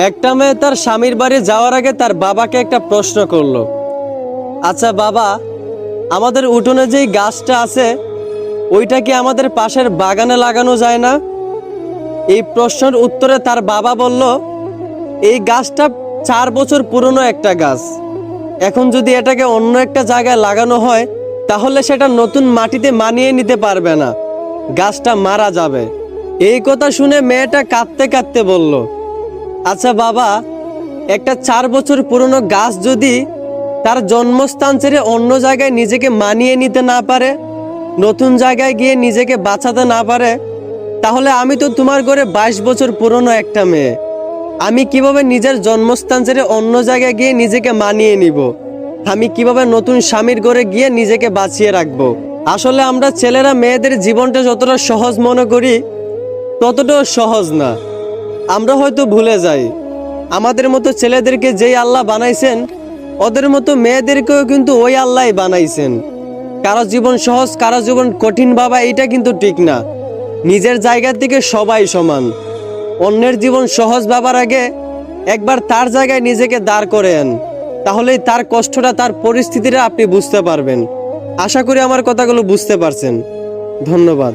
একটা মেয়ে তার স্বামীর বাড়ি যাওয়ার আগে তার বাবাকে একটা প্রশ্ন করলো, আচ্ছা বাবা, আমাদের উঠোনে যেই গাছটা আছে ওইটা কি আমাদের পাশের বাগানে লাগানো যায় না? এই প্রশ্নের উত্তরে তার বাবা বলল, এই গাছটা 4 বছর পুরনো একটা গাছ। এখন যদি এটাকে অন্য একটা জায়গায় লাগানো হয় তাহলে সেটা নতুন মাটিতে মানিয়ে নিতে পারবে না, গাছটা মারা যাবে। এই কথা শুনে মেয়েটা কাঁদতে কাঁদতে বলল, আচ্ছা বাবা, একটা 4 বছর পুরনো গাছ যদি তার জন্মস্থান ছেড়ে অন্য জায়গায় নিজেকে মানিয়ে নিতে না পারে, নতুন জায়গায় গিয়ে নিজেকে বাঁচাতে না পারে, তাহলে আমি তো তোমার ঘরে 22 বছর পুরনো একটা মেয়ে, আমি কিভাবে নিজের জন্মস্থান ছেড়ে অন্য জায়গায় গিয়ে নিজেকে মানিয়ে নিব? আমি কিভাবে নতুন স্বামীর ঘরে গিয়ে নিজেকে বাঁচিয়ে রাখবো? আসলে আমরা ছেলেরা মেয়েদের জীবনটা যতটা সহজ মনে করি ততটাও সহজ না। আমরা হয়তো ভুলে যাই আমাদের মতো ছেলেদেরকে যেই আল্লাহ বানাইছেন ওদের মতো মেয়েদেরকেও কিন্তু ওই আল্লাহই বানাইছেন। কারো জীবন সহজ কারো জীবন কঠিন ভাবা এটা কিন্তু ঠিক না। নিজের জায়গা থেকে সবাই সমান। অন্যের জীবন সহজ ভাবার আগে একবার তার জায়গায় নিজেকে দাঁড় করেন, তাহলেই তার কষ্টটা তার পরিস্থিতিটা আপনি বুঝতে পারবেন। আশা করি আমার কথাগুলো বুঝতে পারছেন। ধন্যবাদ।